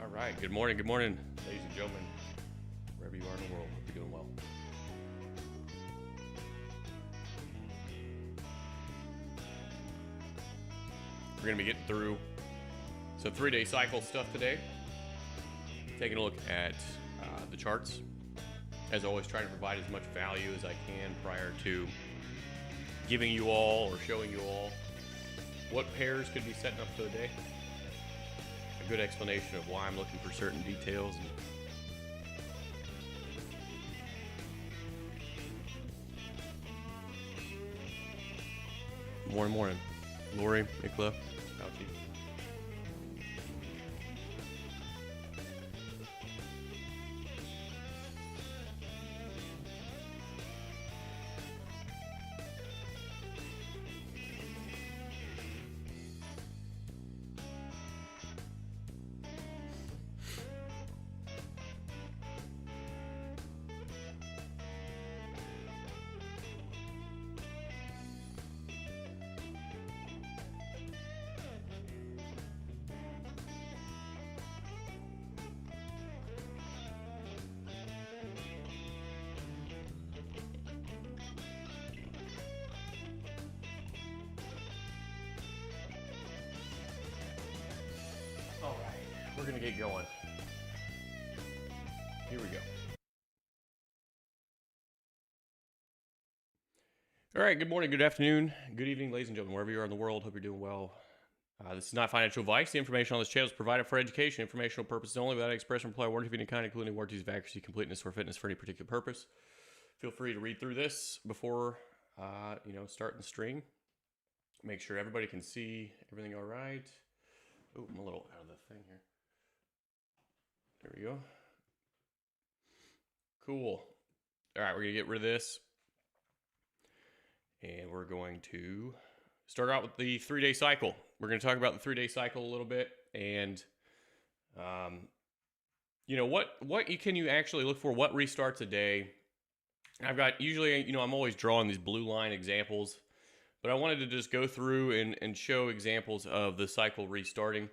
All right. Good morning, ladies and gentlemen, wherever you are in the world. Hope you're doing well. We're going to be getting through some 3-day cycle stuff today. Taking a look at the charts. As always, trying to provide as much value as I can prior to giving you all or showing you all what pairs could be setting up for the day. A good explanation of why I'm looking for certain details. Morning. Lori, Mikla, Fauci. All right, we're gonna get going. Here we go. All right, good morning, good afternoon, good evening, ladies and gentlemen, wherever you are in the world. Hope you're doing well. This is not financial advice. The information on this channel is provided for education, informational purposes only, without expression, imply warranty of any kind, including warranties of accuracy, completeness, or fitness for any particular purpose. Feel free to read through this before, starting the stream. Make sure everybody can see everything all right. Oh, I'm a little out of the thing here. There we go. Cool. All right, we're going to get rid of this. And we're going to start out with the 3-day cycle. We're going to talk about the 3-day cycle a little bit. And, what can you actually look for? What restarts a day? I've got usually, I'm always drawing these blue line examples. But I wanted to just go through and show examples of the cycle restarting.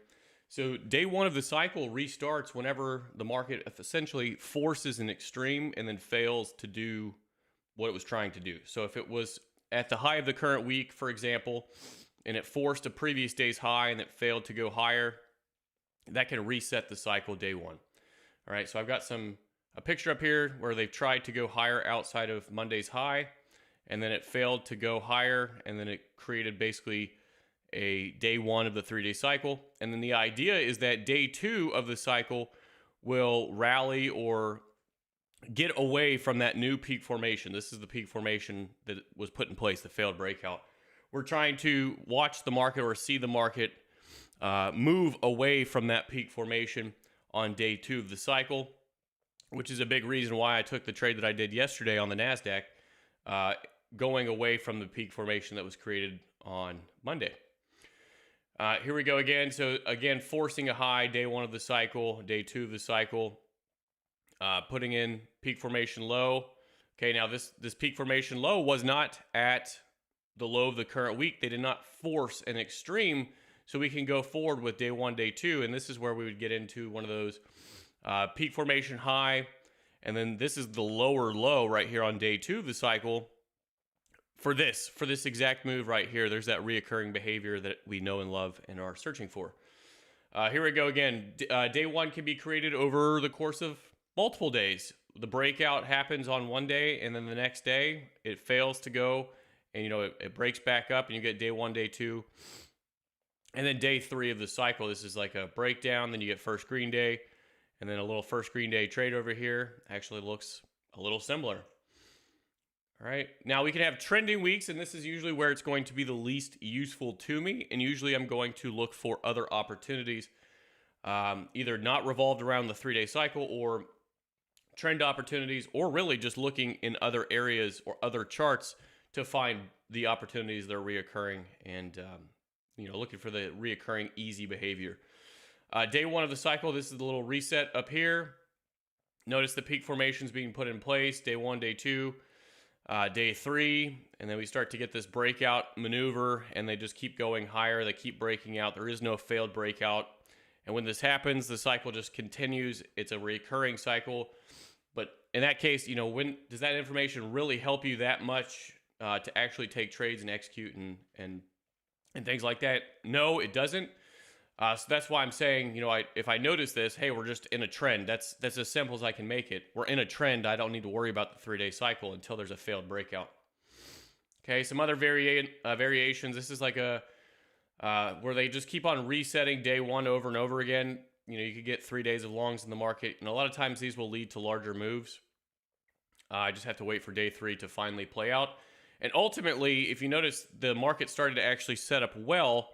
So day one of the cycle restarts whenever the market essentially forces an extreme and then fails to do what it was trying to do. So if it was at the high of the current week, for example, and it forced a previous day's high and it failed to go higher, that can reset the cycle day one. All right, so I've got a picture up here where they've tried to go higher outside of Monday's high, and then it failed to go higher, and then it created basically a day one of the 3-day cycle. And then the idea is that day two of the cycle will rally or get away from that new peak formation. This is the peak formation that was put in place, the failed breakout. We're trying to watch the market or see the market move away from that peak formation on day two of the cycle, which is a big reason why I took the trade that I did yesterday on the NASDAQ, going away from the peak formation that was created on Monday. Here we go again. So again, forcing a high, day one of the cycle, day two of the cycle, putting in peak formation low. Okay, now this peak formation low was not at the low of the current week. They did not force an extreme, so we can go forward with day one, day two, and this is where we would get into one of those peak formation high, and then this is the lower low right here on day two of the cycle. For this exact move right here, there's that reoccurring behavior that we know and love and are searching for. Here we go again. Day one can be created over the course of multiple days. The breakout happens on one day, and then the next day it fails to go, and it breaks back up, and you get day one, day two, and then day three of the cycle. This is like a breakdown. Then you get first green day, and then a little first green day trade over here. Actually looks a little similar. All right, now we can have trending weeks, and this is usually where it's going to be the least useful to me, and usually I'm going to look for other opportunities, either not revolved around the 3-day cycle or trend opportunities, or really just looking in other areas or other charts to find the opportunities that are reoccurring and, looking for the reoccurring easy behavior. Day one of the cycle, this is the little reset up here. Notice the peak formations being put in place, day one, day two. Day three, and then we start to get this breakout maneuver, and they just keep going higher. They keep breaking out. There is no failed breakout, And when this happens, the cycle just continues. It's a recurring cycle. But in that case, when does that information really help you that much to actually take trades and execute and things like that? No, it doesn't. So that's why I'm saying, if I notice this, hey, we're just in a trend. That's as simple as I can make it. We're in a trend. I don't need to worry about the 3-day cycle until there's a failed breakout. Okay, some other variations. This is like a where they just keep on resetting day one over and over again. You could get 3 days of longs in the market, and a lot of times these will lead to larger moves. I just have to wait for day 3 to finally play out. And ultimately, if you notice, the market started to actually set up well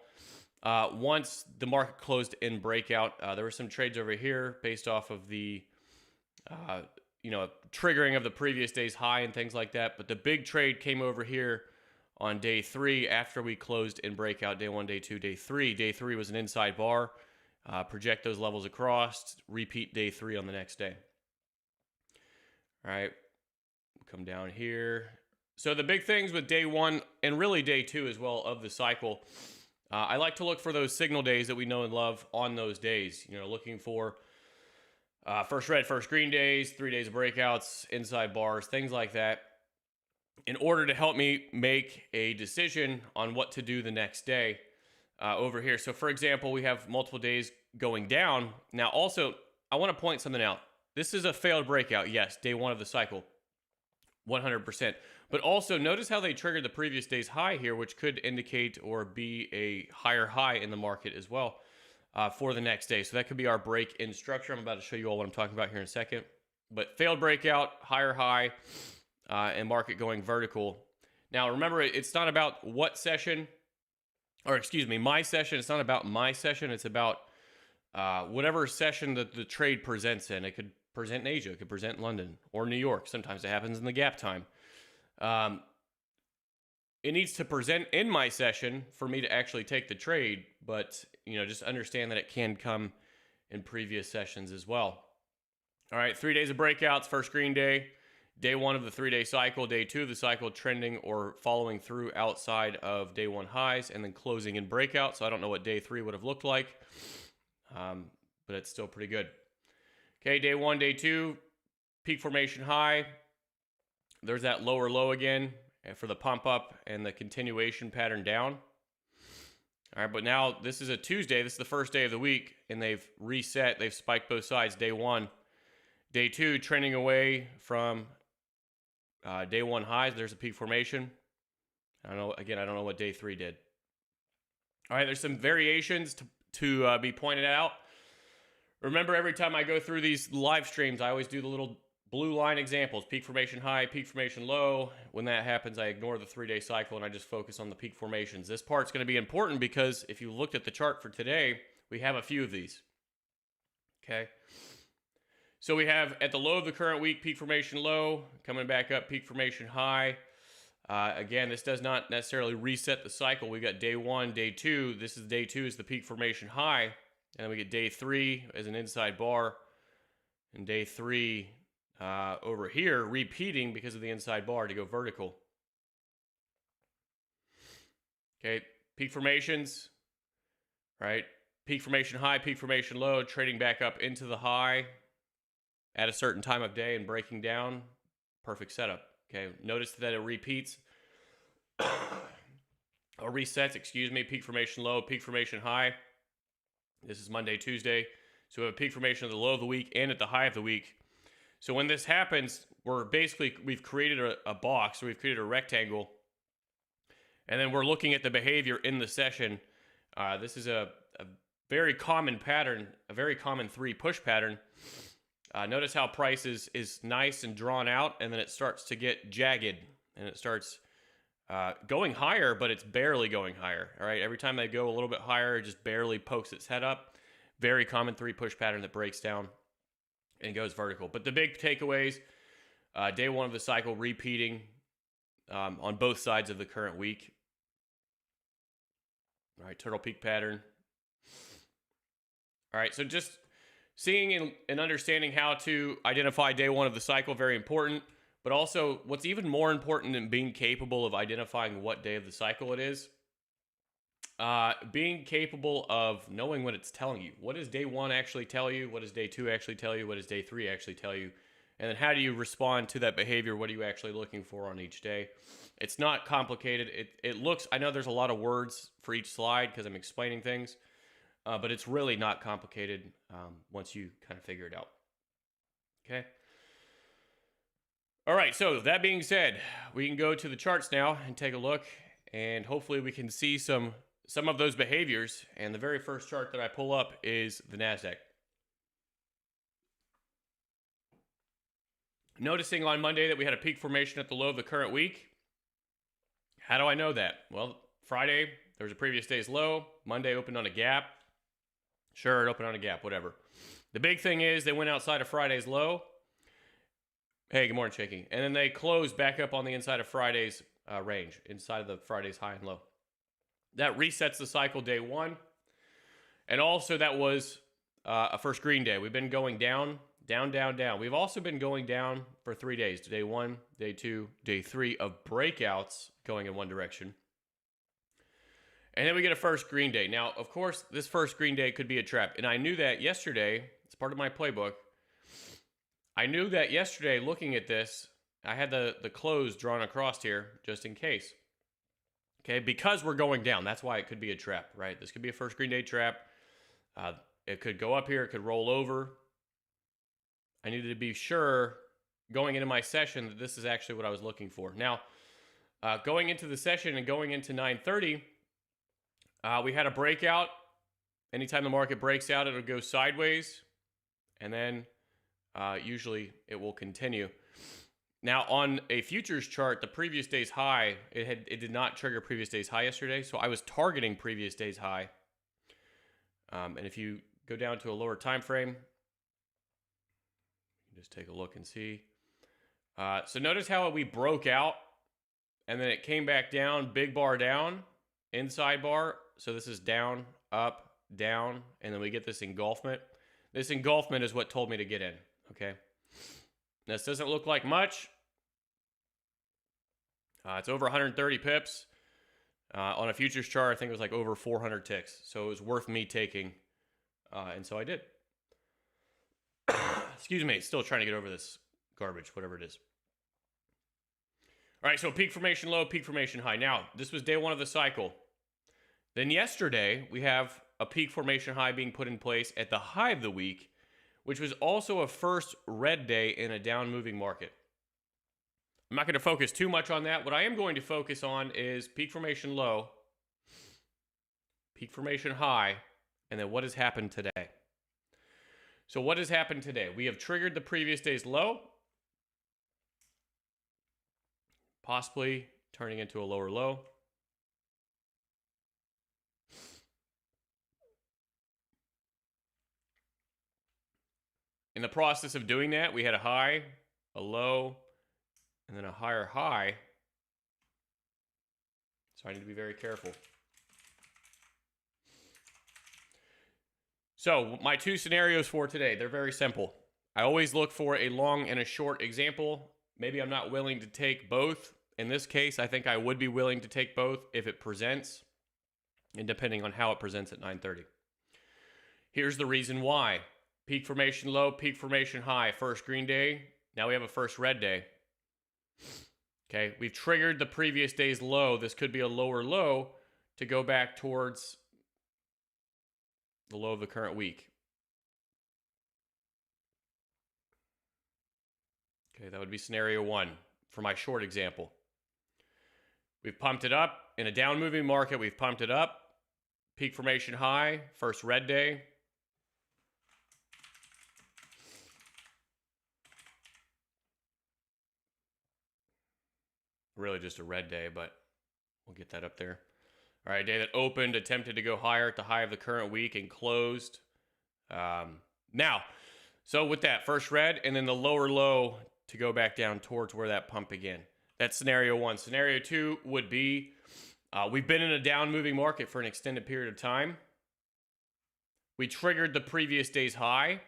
once the market closed in breakout. There were some trades over here based off of the triggering of the previous day's high and things like that. But the big trade came over here on day 3 after we closed in breakout. Day 1, day 2, day 3. Day 3 was an inside bar. Project those levels across. Repeat day 3 on the next day. All right. Come down here. So the big things with day 1 and really day 2 as well of the cycle, I like to look for those signal days that we know and love on those days. Looking for first red, first green days, 3 days of breakouts, inside bars, things like that, in order to help me make a decision on what to do the next day over here. So for example, we have multiple days going down. Now also, I want to point something out. This is a failed breakout. Yes, day 1 of the cycle, 100%. But also notice how they triggered the previous day's high here, which could indicate or be a higher high in the market as well for the next day. So that could be our break in structure. I'm about to show you all what I'm talking about here in a second. But failed breakout, higher high, and market going vertical. Now remember, it's not about what session, or excuse me, my session. It's not about my session. It's about whatever session that the trade presents in. It could present in Asia. It could present in London or New York. Sometimes it happens in the gap time. It needs to present in my session for me to actually take the trade, but just understand that it can come in previous sessions as well. All right, 3 days of breakouts, first green day, day 1 of the 3-day cycle, day 2 of the cycle, trending or following through outside of day 1 highs, and then closing in breakout. So I don't know what day 3 would have looked like, but it's still pretty good. Okay, day 1, day 2, peak formation high. There's that lower low again for the pump up and the continuation pattern down. All right, but now this is a Tuesday. This is the first day of the week, and they've reset. They've spiked both sides. Day 1. Day 2, trending away from day 1 highs. There's a peak formation. I don't know what day 3 did. All right, there's some variations to be pointed out. Remember, every time I go through these live streams, I always do the little blue line examples, peak formation high, peak formation low. When that happens, I ignore the 3-day cycle and I just focus on the peak formations. This part's going to be important because if you looked at the chart for today, we have a few of these. Okay. So we have at the low of the current week, peak formation low, coming back up, peak formation high. Again, this does not necessarily reset the cycle. We got day 1, day 2. This is day 2 is the peak formation high. And then we get day 3 as an inside bar. And day 3 over here, repeating because of the inside bar to go vertical. Okay, peak formations, right? Peak formation high, peak formation low, trading back up into the high at a certain time of day and breaking down. Perfect setup. Okay, notice that it repeats or resets, peak formation low, peak formation high. This is Monday, Tuesday. So we have a peak formation at the low of the week and at the high of the week. So when this happens, we've created a box, or we've created a rectangle, and then we're looking at the behavior in the session. This is a very common pattern, a very common 3 push pattern. Notice how price is nice and drawn out, and then it starts to get jagged, and it starts going higher, but it's barely going higher. All right, every time they go a little bit higher, it just barely pokes its head up. Very common 3 push pattern that breaks down and goes vertical. But the big takeaways, day 1 of the cycle repeating on both sides of the current week. All right, turtle peak pattern. All right, so just seeing and understanding how to identify day 1 of the cycle, very important. But also, what's even more important than being capable of identifying what day of the cycle it is Being capable of knowing what it's telling you. What does day one actually tell you? What does day two actually tell you? What does day three actually tell you? And then how do you respond to that behavior? What are you actually looking for on each day? It's not complicated. It looks, I know there's a lot of words for each slide because I'm explaining things, but it's really not complicated once you kind of figure it out. Okay. All right. So that being said, we can go to the charts now and take a look, and hopefully we can see some of those behaviors. And the very first chart that I pull up is the NASDAQ. Noticing on Monday that we had a peak formation at the low of the current week. How do I know that? Well, Friday, there was a previous day's low. Monday opened on a gap. Sure, it opened on a gap, whatever. The big thing is they went outside of Friday's low. Hey, good morning, Shaky. And then they closed back up on the inside of Friday's range, inside of the Friday's high and low. That resets the cycle day one. And also that was a first green day. We've been going down, down, down, down. We've also been going down for 3 days. Day one, day two, day three of breakouts going in one direction. And then we get a first green day. Now, of course, this first green day could be a trap. And I knew that yesterday. It's part of my playbook. I knew that yesterday looking at this, I had the close drawn across here just in case. Okay, because we're going down. That's why it could be a trap, right? This could be a first green day trap. It could go up here. It could roll over. I needed to be sure going into my session that this is actually what I was looking for. Now, going into the session and going into 9:30, we had a breakout. Anytime the market breaks out, it'll go sideways. And then usually it will continue. Now, on a futures chart, the previous day's high, it did not trigger previous day's high yesterday. So I was targeting previous day's high. And if you go down to a lower time frame, just take a look and see. So notice how we broke out and then it came back down, big bar down, inside bar. So this is down, up, down, and then we get this engulfment. This engulfment is what told me to get in, okay? This doesn't look like much. It's over 130 pips. On a futures chart, I think it was like over 400 ticks. So it was worth me taking, and so I did. Excuse me, still trying to get over this garbage, whatever it is. All right, so peak formation low, peak formation high. Now, this was day one of the cycle. Then yesterday, we have a peak formation high being put in place at the high of the week, which was also a first red day in a down moving market. I'm not going to focus too much on that. What I am going to focus on is peak formation low, peak formation high, and then what has happened today. So what has happened today? We have triggered the previous day's low, possibly turning into a lower low. In the process of doing that, we had a high, a low, and then a higher high. So I need to be very careful. So my two scenarios for today, they're very simple. I always look for a long and a short example. Maybe I'm not willing to take both. In this case, I think I would be willing to take both if it presents, and depending on how it presents at 9:30. Here's the reason why. Peak formation low, peak formation high, first green day. Now we have a first red day. Okay, we've triggered the previous day's low. This could be a lower low to go back towards the low of the current week. Okay, that would be scenario one for my short example. We've pumped it up. In a down moving market, we've pumped it up. Peak formation high, first red day. Really just a red day, but we'll get that up there. All right, day that opened, attempted to go higher at the high of the current week and closed. Now, so with that, first red and then the lower low to go back down towards where that pump began. That's scenario one. Scenario two would be we've been in a down moving market for an extended period of time. We triggered the previous day's high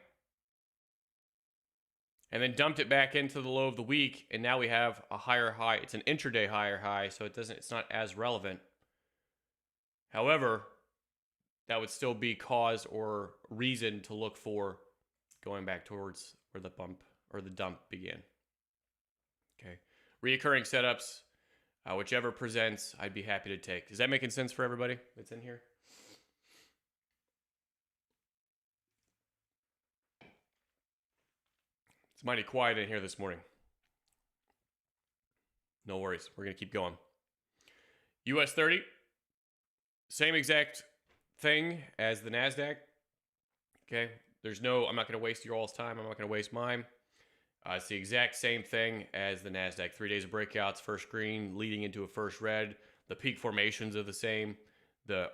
and then dumped it back into the low of the week, and now we have a higher high. It's an intraday higher high, so it's not as relevant. However, that would still be cause or reason to look for going back towards where the bump or the dump began. Okay. Reoccurring setups, whichever presents, I'd be happy to take. Is that making sense for everybody that's in here? It's mighty quiet in here this morning. No worries. We're going to keep going. US 30, same exact thing as the NASDAQ. Okay. I'm not going to waste your all's time. I'm not going to waste mine. It's the exact same thing as the NASDAQ. 3 days of breakouts, first green, leading into a first red. The peak formations are the same.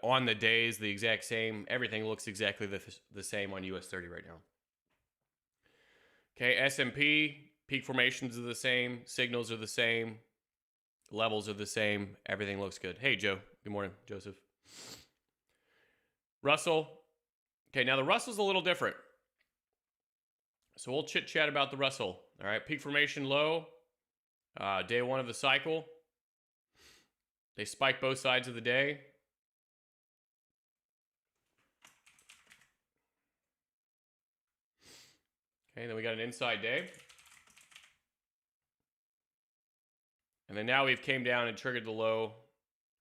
On the days, the exact same. Everything looks exactly the same on US 30 right now. Okay, S&P, peak formations are the same. Signals are the same. Levels are the same. Everything looks good. Hey, Joe. Good morning, Joseph. Russell. Okay, now the Russell's a little different. So we'll chit-chat about the Russell. All right, peak formation low. Day one of the cycle. They spike both sides of the day. Okay, then we got an inside day. And then now we've came down and triggered the low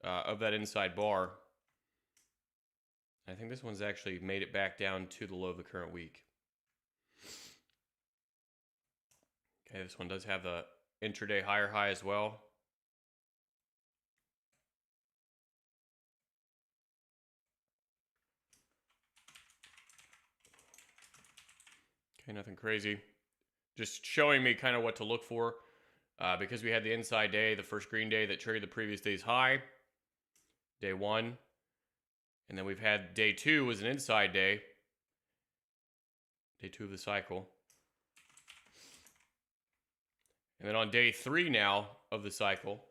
of that inside bar. I think this one's actually made it back down to the low of the current week. Okay, this one does have the intraday higher high as well. Okay, nothing crazy. Just showing me kind of what to look for. Because we had the inside day, the first green day that triggered the previous day's high. Day one. And then we've had day two was an inside day. Day two of the cycle. And then on day three now of the cycle,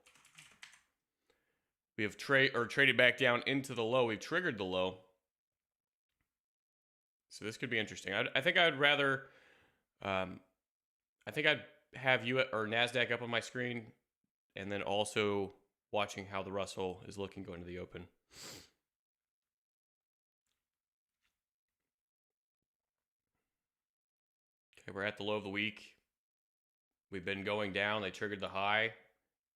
we have traded back down into the low. We've triggered the low. So this could be interesting. I think I'd rather, I think I'd have you or NASDAQ up on my screen and then also watching how the Russell is looking going to the open. Okay, we're at the low of the week. We've been going down. They triggered the high.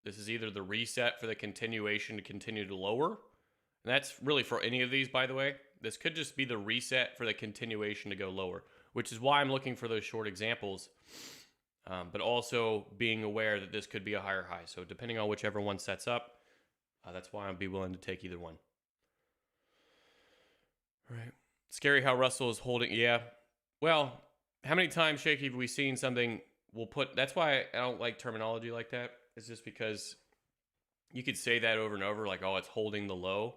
This is either the reset for the continuation to continue to lower. And that's really for any of these, by the way. This could just be the reset for the continuation to go lower, which is why I'm looking for those short examples. But also being aware that this could be a higher high. So depending on whichever one sets up, that's why I'd be willing to take either one. All right. Scary how Russell is holding. Yeah. Well, how many times, Shaky, have we seen something that's why I don't like terminology like that. It's just because you could say that over and over, like, oh, it's holding the low.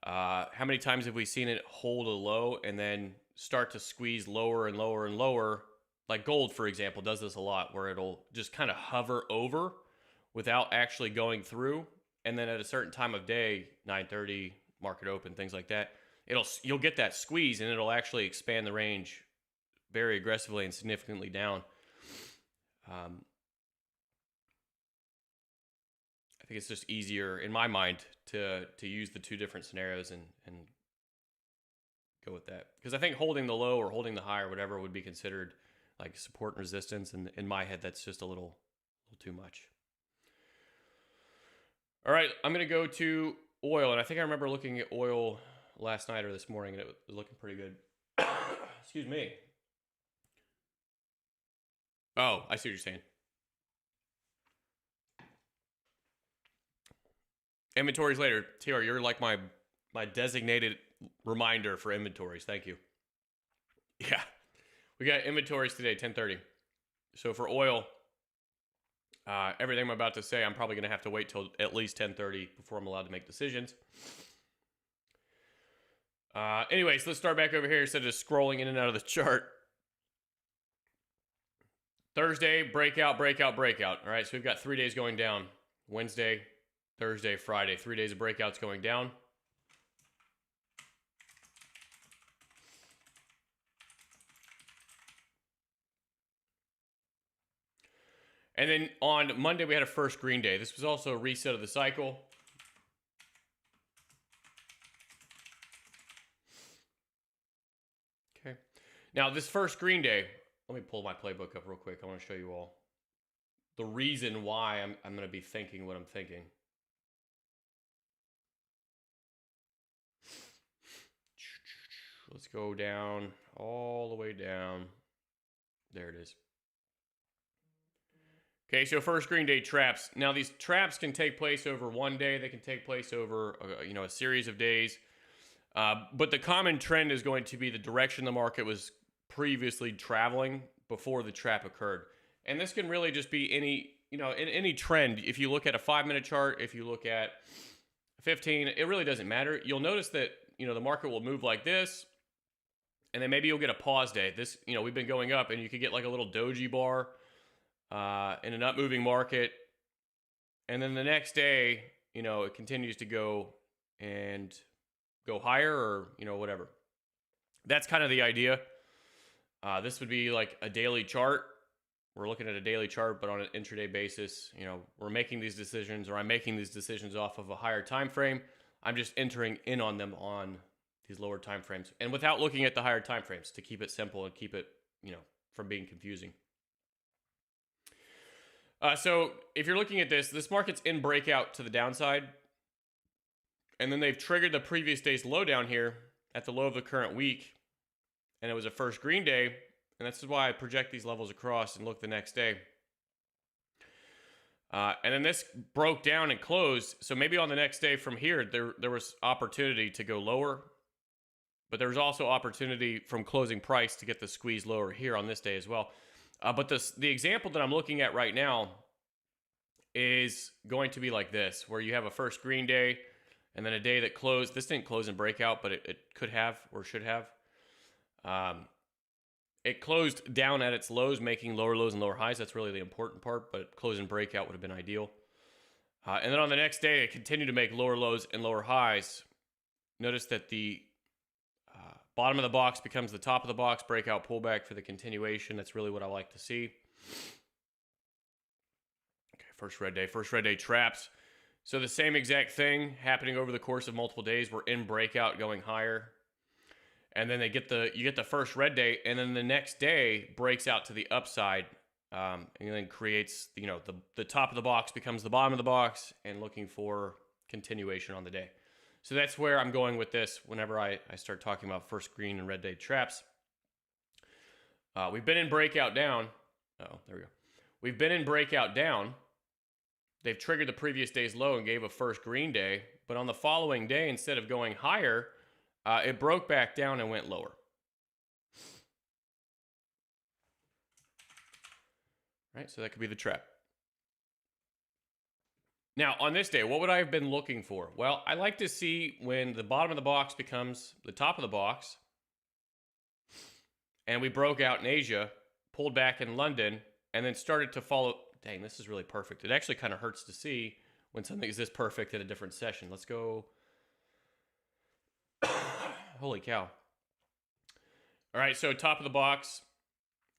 How many times have we seen it hold a low and then start to squeeze lower and lower and lower? Like gold, for example, does this a lot where it'll just kind of hover over without actually going through. And then at a certain time of day, 9:30, market open, things like that, you'll get that squeeze and it'll actually expand the range very aggressively and significantly down. I think it's just easier in my mind to use the two different scenarios and go with that. Because I think holding the low or holding the high or whatever would be considered like support and resistance. And in my head, that's just a little too much. All right, I'm going to go to oil. And I think I remember looking at oil last night or this morning, and it was looking pretty good. Excuse me. Oh, I see what you're saying. Inventories later. TR, you're like my designated reminder for inventories. Thank you. Yeah. We got inventories today, 10:30. So for oil, everything I'm about to say, I'm probably going to have to wait till at least 10:30 before I'm allowed to make decisions. Anyways, let's start back over here instead of just scrolling in and out of the chart. Thursday, breakout, breakout, breakout. All right, so we've got 3 days going down. Wednesday, Thursday, Friday. 3 days of breakouts going down. And then on Monday, we had a first green day. This was also a reset of the cycle. Okay. Now, this first green day, let me pull my playbook up real quick. I want to show you all the reason why I'm going to be thinking what I'm thinking. Let's go down, all the way down. There it is. Okay, so first green day traps. Now, these traps can take place over one day. They can take place over, a series of days. But the common trend is going to be the direction the market was previously traveling before the trap occurred. And this can really just be in any trend. If you look at a 5-minute chart, if you look at 15, it really doesn't matter. You'll notice that, the market will move like this, and then maybe you'll get a pause day. This, we've been going up, and you could get like a little doji bar in an up moving market. And then the next day, it continues to go and go higher or, whatever. That's kind of the idea. This would be like a daily chart. We're looking at a daily chart, but on an intraday basis, we're making these decisions, or I'm making these decisions off of a higher time frame. I'm just entering in on them on these lower time frames, and without looking at the higher time frames, to keep it simple and keep it, from being confusing. So if you're looking at this market's in breakout to the downside, and then they've triggered the previous day's low down here at the low of the current week, and it was a first green day, and this is why I project these levels across and look the next day. And then this broke down and closed, so maybe on the next day from here, there was opportunity to go lower, but there was also opportunity from closing price to get the squeeze lower here on this day as well. But the example that I'm looking at right now is going to be like this, where you have a first green day and then a day that closed. This didn't close in breakout, but it could have or should have. It closed down at its lows, making lower lows and lower highs. That's really the important part, but closing breakout would have been ideal. And then on the next day, it continued to make lower lows and lower highs. Notice that the bottom of the box becomes the top of the box, breakout pullback for the continuation. That's really what I like to see. Okay, first red day traps. So the same exact thing happening over the course of multiple days. We're in breakout going higher. And then you get the first red day, and then the next day breaks out to the upside, and then creates, the top of the box becomes the bottom of the box, and looking for continuation on the day. So that's where I'm going with this whenever I start talking about first green and red day traps. We've been in breakout down. Oh, there we go. We've been in breakout down. They've triggered the previous day's low and gave a first green day, but on the following day, instead of going higher, it broke back down and went lower. Right, so that could be the trap. Now, on this day, what would I have been looking for? Well, I like to see when the bottom of the box becomes the top of the box, and we broke out in Asia, pulled back in London, and then started to follow. Dang, this is really perfect. It actually kind of hurts to see when something is this perfect at a different session. Let's go. Holy cow. All right, so top of the box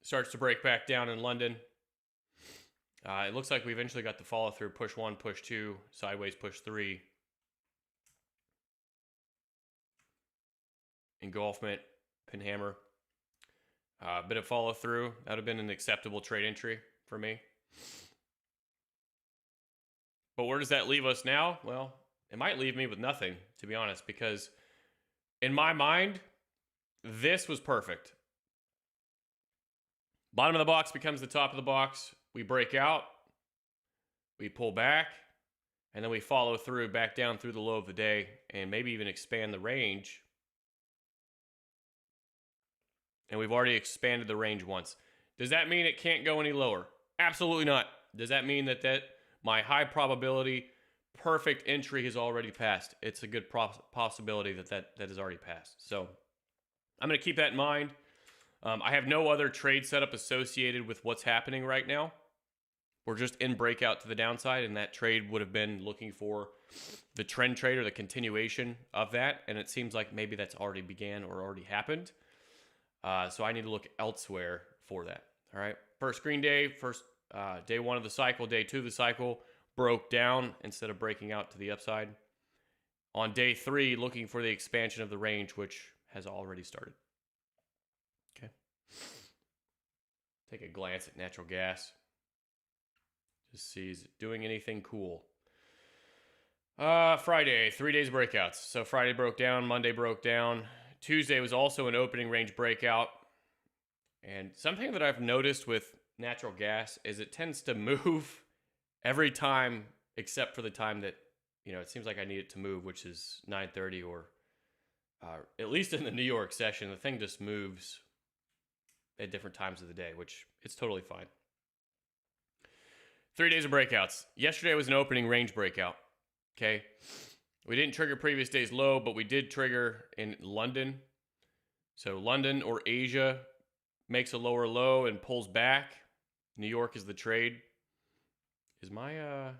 starts to break back down in London. It looks like we eventually got the follow through, push 1, push 2, sideways push 3. Engulfment, pin hammer. A bit of follow through. That would have been an acceptable trade entry for me. But where does that leave us now? Well, it might leave me with nothing, to be honest, because in my mind, this was perfect. Bottom of the box becomes the top of the box. We break out, we pull back, and then we follow through back down through the low of the day and maybe even expand the range. And we've already expanded the range once. Does that mean it can't go any lower? Absolutely not. Does that mean that my high probability perfect entry has already passed? It's a good possibility that has already passed. So I'm going to keep that in mind. I have no other trade setup associated with what's happening right now. We're just in breakout to the downside, and that trade would have been looking for the trend trade or the continuation of that, and it seems like maybe that's already began or already happened. So I need to look elsewhere for that. All right, first green day, first day 1 of the cycle, day 2 of the cycle, broke down instead of breaking out to the upside. On day 3, looking for the expansion of the range, which has already started. Take a glance at natural gas. Just see, is it doing anything cool? Friday, 3 days of breakouts. So Friday broke down, Monday broke down. Tuesday was also an opening range breakout. And something that I've noticed with natural gas is it tends to move every time except for the time that, it seems like I need it to move, which is 9:30 or at least in the New York session, the thing just moves at different times of the day, which it's totally fine. 3 days of breakouts. Yesterday was an opening range breakout. Okay. We didn't trigger previous day's low, but we did trigger in London. So London or Asia makes a lower low and pulls back. New York is the trade. Is my,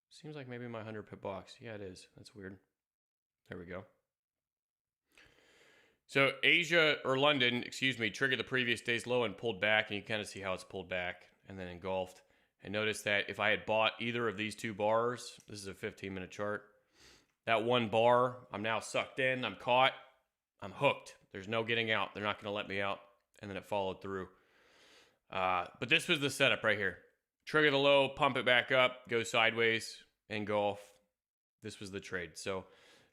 seems like maybe my 100 pip box. Yeah, it is. That's weird. There we go. So Asia or London, triggered the previous day's low and pulled back, and you kind of see how it's pulled back and then engulfed. And notice that if I had bought either of these two bars, this is a 15-minute chart, that one bar, I'm now sucked in, I'm caught, I'm hooked. There's no getting out. They're not going to let me out. And then it followed through. But this was the setup right here. Trigger the low, pump it back up, go sideways, engulf. This was the trade. So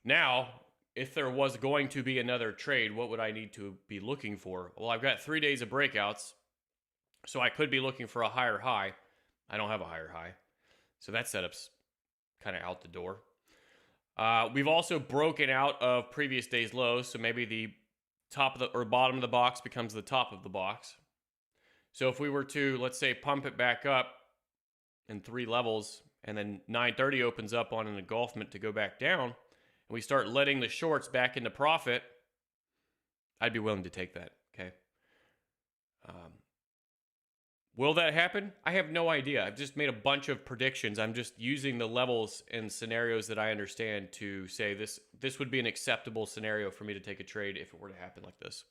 now, if there was going to be another trade, what would I need to be looking for? Well, I've got 3 days of breakouts, so I could be looking for a higher high. I don't have a higher high. So that setup's kind of out the door. We've also broken out of previous day's lows, so maybe the top of the or bottom of the box becomes the top of the box. So if we were to, let's say, pump it back up in 3 levels, and then 9:30 opens up on an engulfment to go back down, and we start letting the shorts back into profit, I'd be willing to take that, okay? Will that happen? I have no idea. I've just made a bunch of predictions. I'm just using the levels and scenarios that I understand to say this would be an acceptable scenario for me to take a trade if it were to happen like this.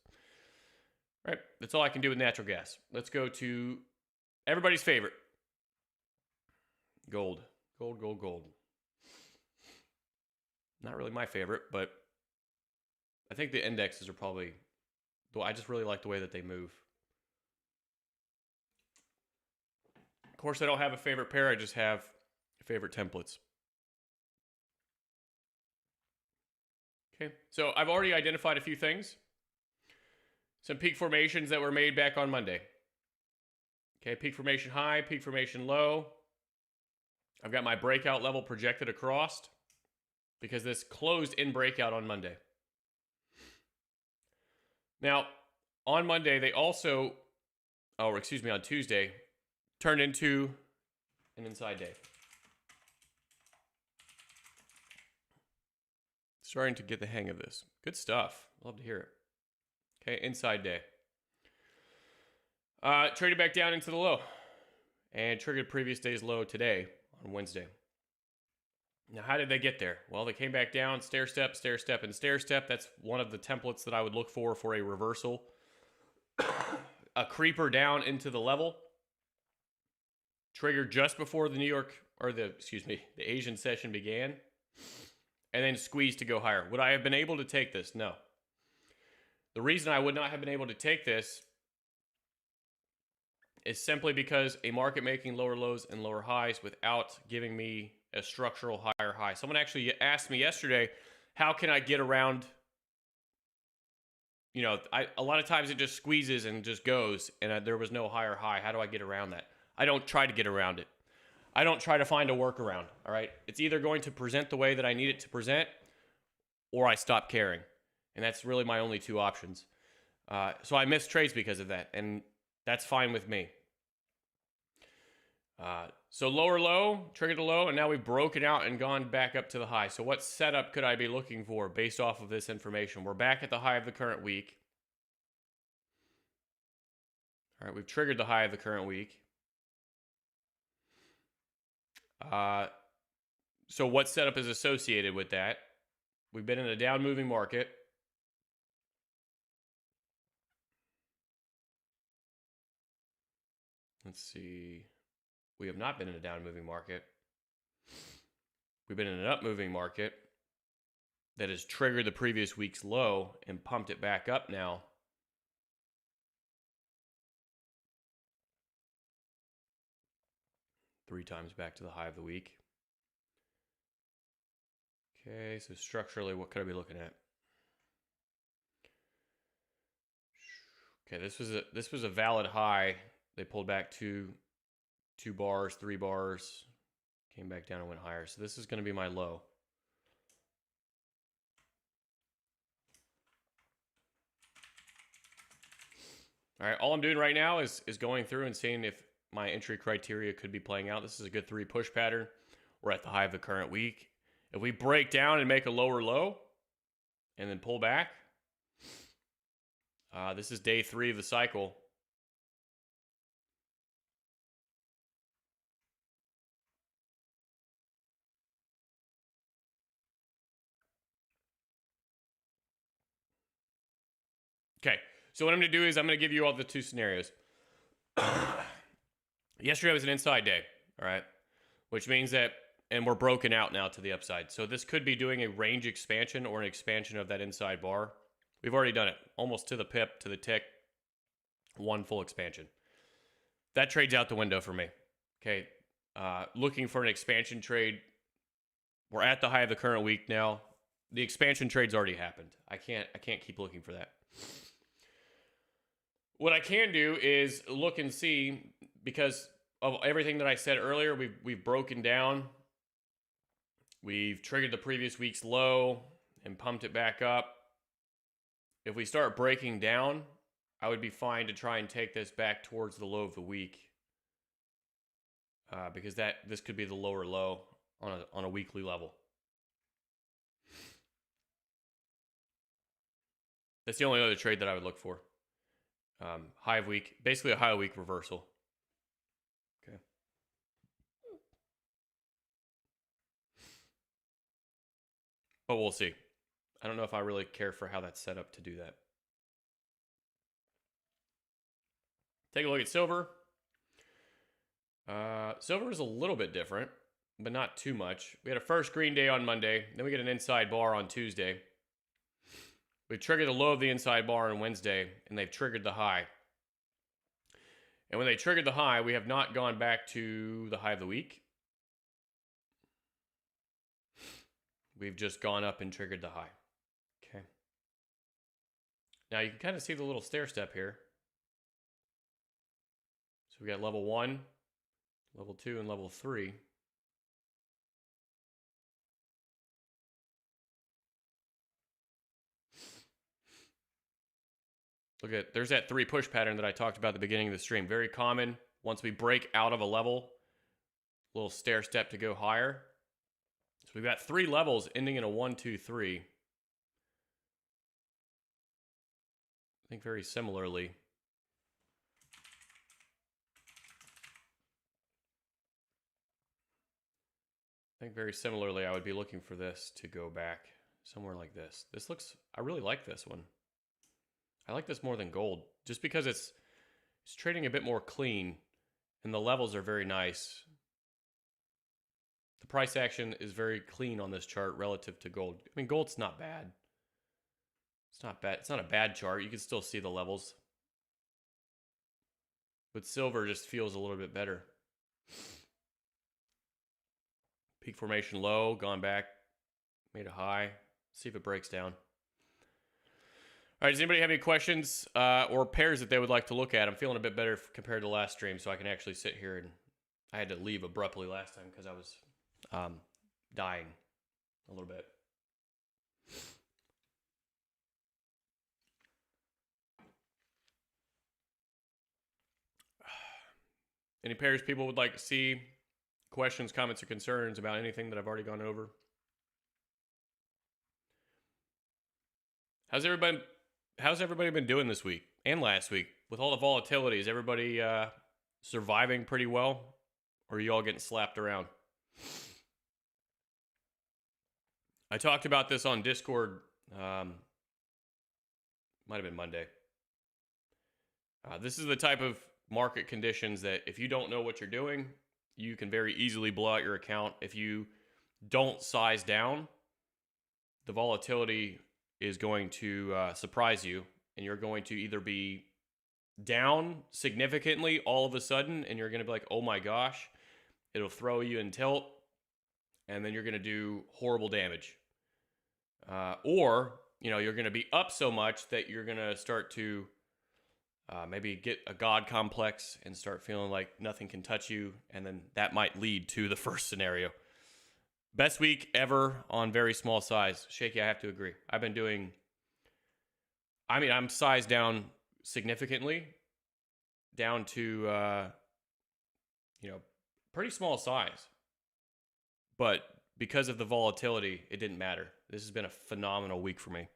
All right, that's all I can do with natural gas. Let's go to everybody's favorite. Gold. Gold, gold, gold. Not really my favorite, but I think the indexes are probably, I just really like the way that they move. Of course, I don't have a favorite pair. I just have favorite templates. Okay, so I've already identified a few things. Some peak formations that were made back on Monday. Okay, peak formation high, peak formation low. I've got my breakout level projected across because this closed in breakout on Monday. Now, on Monday, they also, on Tuesday, turned into an inside day. Starting to get the hang of this. Good stuff. Love to hear it. Okay, inside day. Traded back down into the low and triggered previous day's low today on Wednesday. Now, how did they get there? Well, they came back down, stair step, and stair step. That's one of the templates that I would look for a reversal. A creeper down into the level. Triggered just before the Asian session began. And then squeezed to go higher. Would I have been able to take this? No. The reason I would not have been able to take this is simply because a market making lower lows and lower highs without giving me a structural higher high. Someone actually asked me yesterday, how can I get around, a lot of times it just squeezes and just goes, and there was no higher high. How do I get around that? I don't try to get around it. I don't try to find a workaround, all right? It's either going to present the way that I need it to present, or I stop caring. And that's really my only two options. So I missed trades because of that, and that's fine with me. So lower low, triggered a low, and now we've broken out and gone back up to the high. So what setup could I be looking for based off of this information? We're back at the high of the current week. All right, we've triggered the high of the current week. So what setup is associated with that? We've been in a down moving market. Let's see. We have not been in a down moving market. We've been in an up moving market that has triggered the previous week's low and pumped it back up now 3 times back to the high of the week. Okay, so structurally, what could I be looking at? Okay, this was a valid high. They pulled back two bars, 3 bars, came back down and went higher. So this is going to be my low. All right, all I'm doing right now is going through and seeing if my entry criteria could be playing out. This is a good 3 push pattern. We're at the high of the current week. If we break down and make a lower low and then pull back, this is day 3 of the cycle. Okay, so what I'm going to do is I'm going to give you all the 2 scenarios. Yesterday was an inside day, all right, which means that, and we're broken out now to the upside. So this could be doing a range expansion or an expansion of that inside bar. We've already done it, almost to the pip, to the tick, 1 full expansion. That trade's out the window for me. Okay, looking for an expansion trade. We're at the high of the current week now. The expansion trade's already happened. I can't keep looking for that. What I can do is look and see, because of everything that I said earlier, we've broken down. We've triggered the previous week's low and pumped it back up. If we start breaking down, I would be fine to try and take this back towards the low of the week, because this could be the lower low on a weekly level. That's the only other trade that I would look for. High of week, basically a high of week reversal. Okay. But we'll see. I don't know if I really care for how that's set up to do that. Take a look at silver. Silver is a little bit different, but not too much. We had a first green day on Monday. Then we get an inside bar on Tuesday. We triggered the low of the inside bar on Wednesday, and they've triggered the high. And when they triggered the high, we have not gone back to the high of the week. We've just gone up and triggered the high. Okay. Now you can kind of see the little stair step here. So we got level 1, level 2, and level 3. Look at, there's that 3 push pattern that I talked about at the beginning of the stream. Very common. Once we break out of a level, little stair step to go higher. So we've got 3 levels ending in a 1, 2, 3. I think very similarly. I would be looking for this to go back somewhere like this. This looks, I really like this one. I like this more than gold, just because it's trading a bit more clean, and the levels are very nice. The price action is very clean on this chart relative to gold. I mean, gold's not bad. It's not bad. It's not a bad chart. You can still see the levels. But silver just feels a little bit better. Peak formation low, gone back, made a high. See if it breaks down. All right, does anybody have any questions or pairs that they would like to look at? I'm feeling a bit better compared to last stream, so I can actually sit here, and I had to leave abruptly last time because I was dying a little bit. Any pairs people would like to see? Questions, comments, or concerns about anything that I've already gone over? How's everybody been doing this week and last week? With all the volatility, is everybody surviving pretty well? Or are you all getting slapped around? I talked about this on Discord. Might have been Monday. This is the type of market conditions that if you don't know what you're doing, you can very easily blow out your account. If you don't size down, the volatility is going to surprise you, and you're going to either be down significantly all of a sudden, and you're going to be like, oh my gosh. it'll throw you in tilt, and then you're going to do horrible damage. Or, you're going to be up so much that you're going to start to maybe get a god complex and start feeling like nothing can touch you, and then that might lead to the first scenario. Best week ever on very small size. Shaky, I have to agree. I'm sized down significantly, down to, pretty small size. But because of the volatility, it didn't matter. This has been a phenomenal week for me.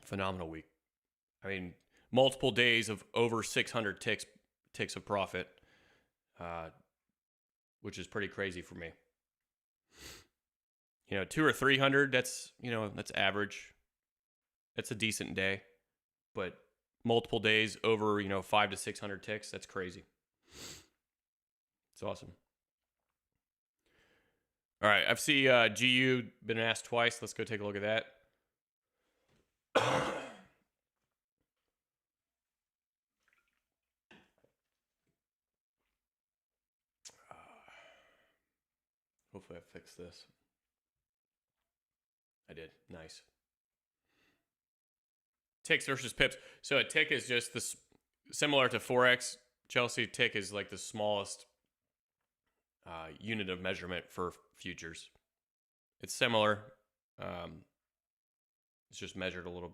Phenomenal week. I mean, multiple days of over 600 ticks of profit, which is pretty crazy for me. 200 or 300, that's average. That's a decent day. But multiple days over, 500 to 600 ticks, that's crazy. It's awesome. All right, I see GU been asked twice. Let's go take a look at that. Hopefully I fixed this. I did. Nice. Ticks versus pips. So a tick is just this, similar to Forex. Chelsea, tick is like the smallest unit of measurement for futures. It's similar. It's just measured a little.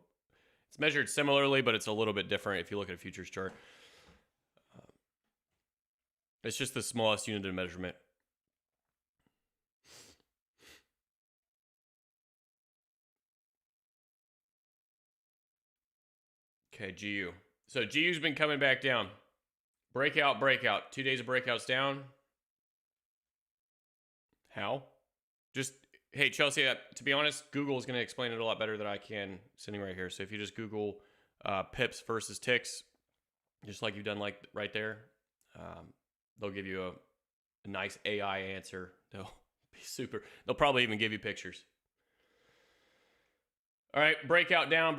It's measured similarly, but it's a little bit different if you look at a futures chart. It's just the smallest unit of measurement. Okay, GU. So GU's been coming back down. Breakout. 2 days of breakouts down. How? Just, hey, Chelsea, to be honest, Google is going to explain it a lot better than I can sitting right here. So if you just Google pips versus ticks, just like you've done like right there, they'll give you a nice AI answer. They'll be super. They'll probably even give you pictures. All right, breakout down.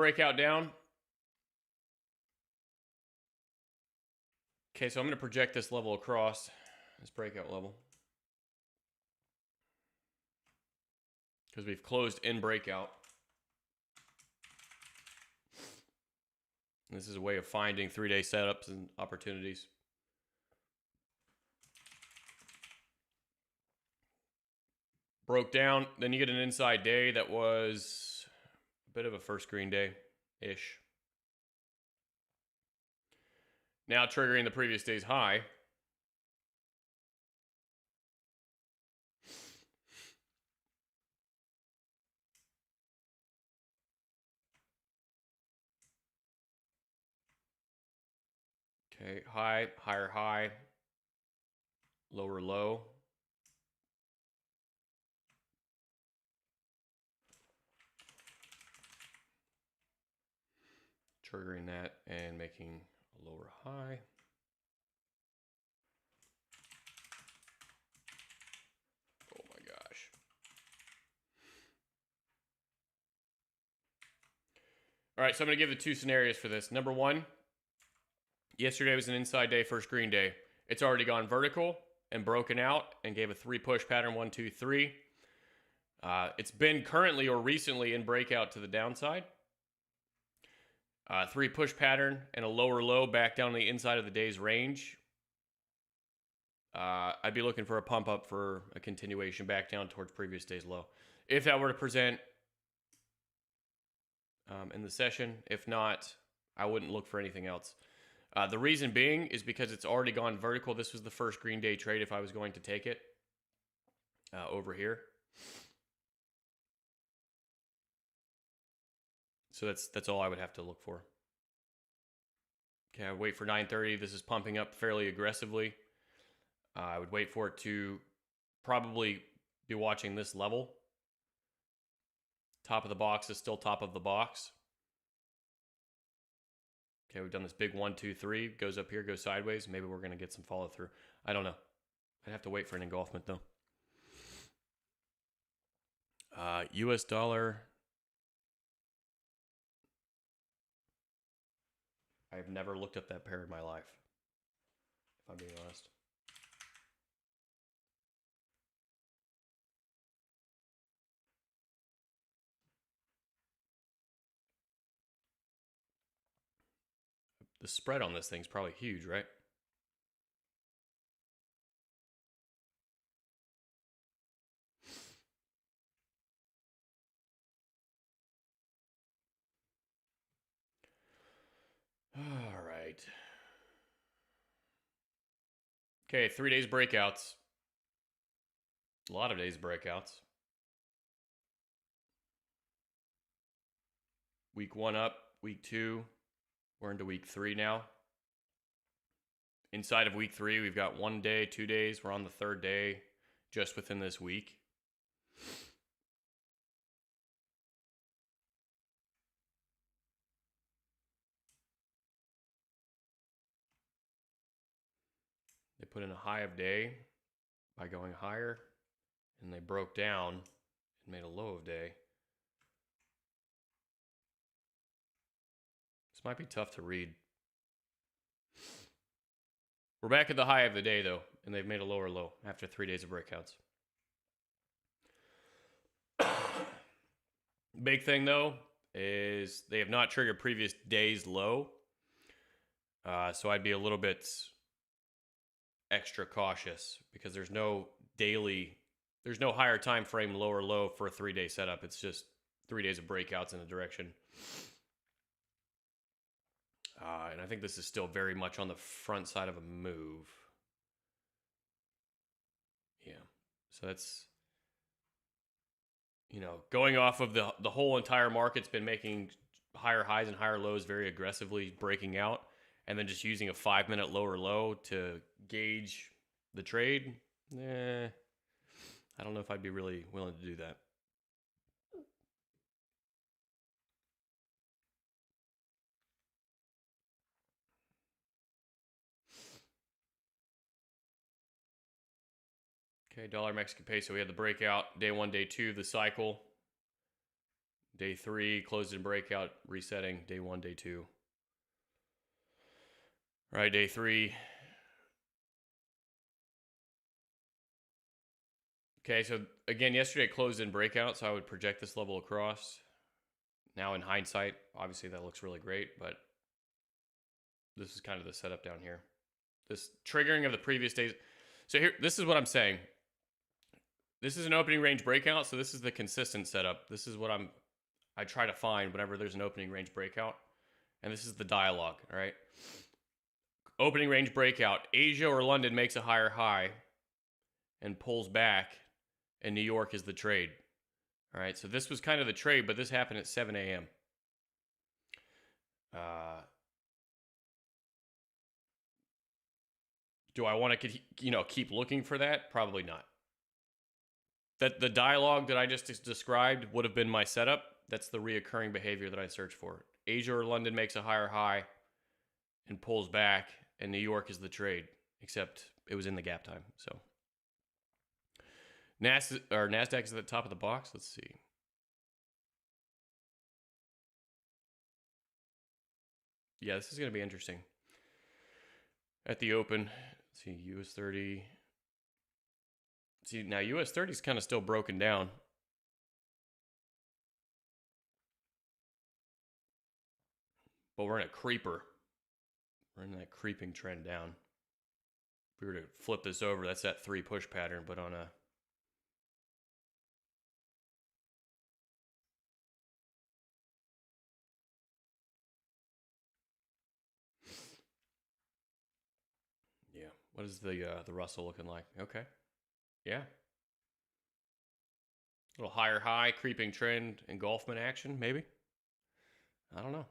Okay, so I'm going to project this level across, this breakout level. Because we've closed in breakout. This is a way of finding 3-day setups and opportunities. Broke down, then you get an inside day that was a bit of a first green day-ish. Now triggering the previous day's high. Okay, high, higher high, lower low. Triggering that and making a lower high. Oh my gosh. All right, so I'm going to give the two scenarios for this. Number one, yesterday was an inside day, first green day. It's already gone vertical and broken out and gave a 3 push pattern, 1, 2, 3. It's been currently or recently in breakout to the downside. 3 push pattern and a lower low back down the inside of the day's range. I'd be looking for a pump up for a continuation back down towards previous day's low. If that were to present in the session, if not, I wouldn't look for anything else. The reason being is because it's already gone vertical. This was the first green day trade if I was going to take it over here. So that's all I would have to look for. Okay, I would wait for 9:30. This is pumping up fairly aggressively. I would wait for it to probably be watching this level. Top of the box is still top of the box. Okay, we've done this big 1, 2, 3. Goes up here, goes sideways. Maybe we're going to get some follow through. I don't know. I'd have to wait for an engulfment though. US dollar. I've never looked up that pair in my life, if I'm being honest. the spread on this thing's probably huge, right? All right. Okay, 3 days breakouts. A lot of days breakouts. Week 1 up, week 2. We're into week 3 now. Inside of week 3, we've got 1 day, 2 days. We're on the 3rd day just within this week. They put in a high of day by going higher, and they broke down and made a low of day. This might be tough to read. We're back at the high of the day, though, and they've made a lower low after 3 days of breakouts. Big thing, though, is they have not triggered previous day's low. So I'd be a little bit extra cautious because there's no higher time frame lower low for a 3-day setup. It's just 3 days of breakouts in a direction. And I think this is still very much on the front side of a move. Yeah. So that's, going off of the whole entire market's been making higher highs and higher lows very aggressively, breaking out, and then just using a 5-minute lower low to gauge the trade. I don't know if I'd be really willing to do that. Okay, dollar Mexican peso. We had the breakout, day 1, day 2, the cycle. Day 3, closed in breakout, resetting, day 1, day 2. All right, day 3. Okay, so again, yesterday it closed in breakout, so I would project this level across. Now in hindsight, obviously that looks really great, but this is kind of the setup down here. This triggering of the previous days. So here, this is what I'm saying. This is an opening range breakout, so this is the consistent setup. This is what I try to find whenever there's an opening range breakout. And this is the dialogue, all right? Opening range breakout. Asia or London makes a higher high and pulls back, and New York is the trade. All right, so this was kind of the trade, but this happened at 7 a.m. Do I want to, keep looking for that? Probably not. That the dialogue that I just described would have been my setup. That's the reoccurring behavior that I search for. Asia or London makes a higher high and pulls back, and New York is the trade, except it was in the gap time. So NASDAQ is at the top of the box. Let's see. Yeah, this is going to be interesting. At the open, let's see, US 30. See, now US 30 is kind of still broken down. But we're in a creeper. We're in that creeping trend down. If we were to flip this over, that's that 3 push pattern, but on a what is the Russell looking like? Okay. Yeah. A little higher high, creeping trend, engulfment action, maybe? I don't know.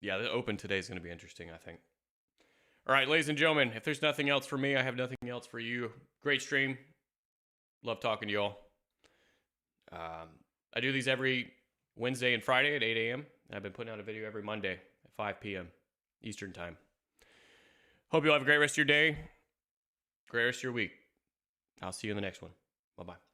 Yeah, the open today is going to be interesting, I think. All right, ladies and gentlemen, if there's nothing else for me, I have nothing else for you. Great stream. Love talking to y'all. I do these every Wednesday and Friday at 8 a.m. I've been putting out a video every Monday at 5 p.m. Eastern time. Hope you all have a great rest of your day. Great rest of your week. I'll see you in the next one. Bye-bye.